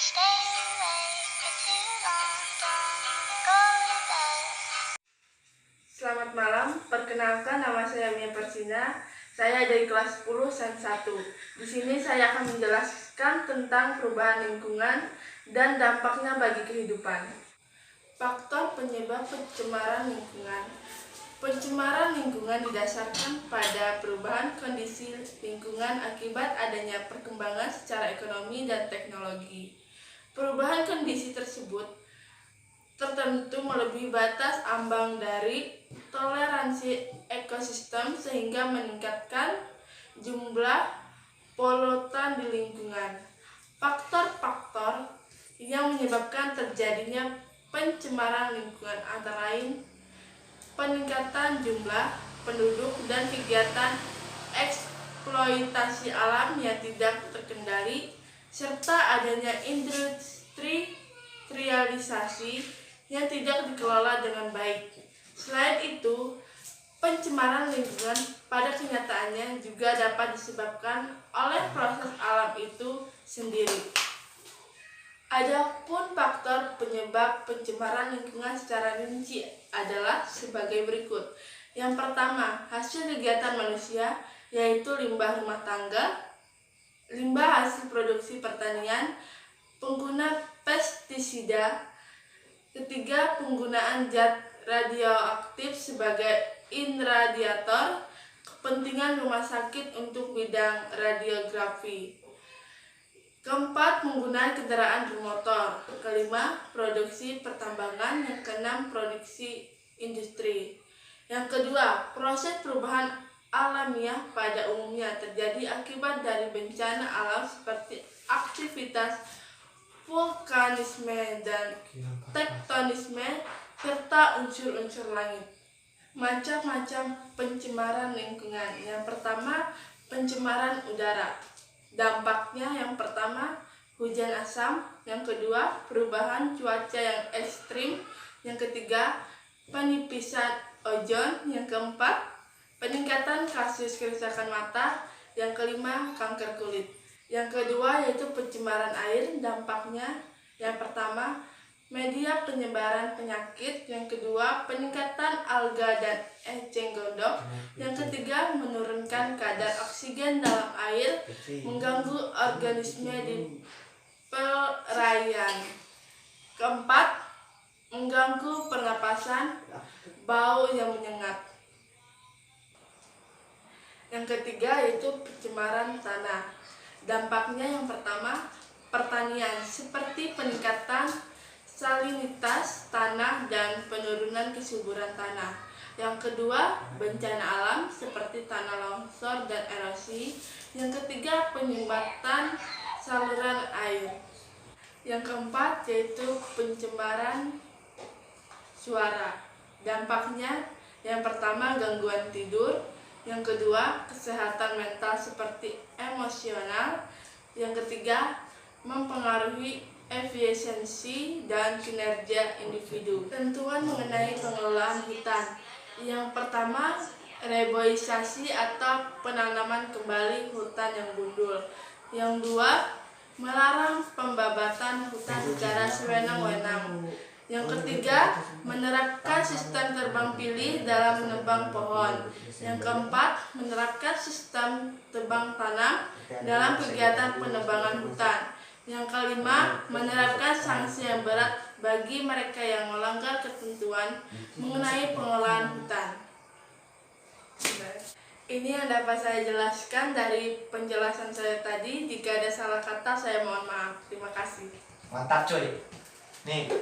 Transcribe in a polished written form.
Stay awake for too long, don't go to bed. Selamat malam, perkenalkan nama saya Mia Persina. Saya dari kelas 10 Sen 1. Di sini saya akan menjelaskan tentang perubahan lingkungan dan dampaknya bagi kehidupan. Faktor penyebab pencemaran lingkungan. Pencemaran lingkungan didasarkan pada perubahan kondisi lingkungan akibat adanya perkembangan secara ekonomi dan teknologi. Perubahan kondisi tersebut tertentu melebihi batas ambang dari toleransi ekosistem sehingga meningkatkan jumlah polutan di lingkungan. Faktor-faktor yang menyebabkan terjadinya pencemaran lingkungan antara lain peningkatan jumlah penduduk dan kegiatan eksploitasi alam yang tidak terkendali serta adanya industrialisasi yang tidak dikelola dengan baik. Selain itu, pencemaran lingkungan pada kenyataannya juga dapat disebabkan oleh proses alam itu sendiri. Adapun faktor penyebab pencemaran lingkungan secara rinci adalah sebagai berikut. Yang pertama, hasil kegiatan manusia, yaitu limbah rumah tangga, limbah hasil produksi pertanian, pengguna pestisida. Ketiga, penggunaan zat radioaktif sebagai iradiator, kepentingan rumah sakit untuk bidang radiografi. Keempat, penggunaan kendaraan bermotor. Kelima, produksi pertambangan. Yang keenam, produksi industri. Yang kedua, proses perubahan alamiah pada umumnya terjadi akibat dari bencana alam seperti aktivitas vulkanisme dan tektonisme serta unsur-unsur langit. Macam-macam pencemaran lingkungan. Yang pertama, pencemaran udara. Dampaknya yang pertama, hujan asam. Yang kedua, perubahan cuaca yang ekstrim. Yang ketiga, penipisan ozon. Yang keempat, peningkatan kasus kerusakan mata. Yang kelima, kanker kulit. Yang kedua yaitu pencemaran air. Dampaknya yang pertama, media penyebaran penyakit. Yang kedua, peningkatan alga dan eceng gondok. Yang ketiga, menurunkan kadar oksigen dalam air, mengganggu organisme di perairan. Keempat, mengganggu pernapasan, bau yang menyengat. Yang ketiga yaitu pencemaran tanah. Dampaknya yang pertama, pertanian seperti peningkatan salinitas tanah dan penurunan kesuburan tanah. Yang kedua, bencana alam seperti tanah longsor dan erosi. Yang ketiga, penyumbatan saluran air. Yang keempat yaitu pencemaran suara. Dampaknya yang pertama, gangguan tidur. Yang kedua, kesehatan mental seperti emosional. Yang ketiga, mempengaruhi efisiensi dan kinerja individu. Tentuan mengenai pengelolaan hutan. Yang pertama, reboisasi atau penanaman kembali hutan yang gundul. Yang dua, melarang pembabatan hutan secara sewenang-wenang. Yang ketiga, menerapkan sistem terbang pilih dalam menebang pohon. Yang keempat, menerapkan sistem tebang tanam dalam kegiatan penebangan hutan. Yang kelima, menerapkan sanksi yang berat bagi mereka yang melanggar ketentuan mengenai pengelolaan hutan. Ini yang dapat saya jelaskan dari penjelasan saya tadi. Jika ada salah kata, saya mohon maaf. Terima kasih. Mantap cuy. Nih,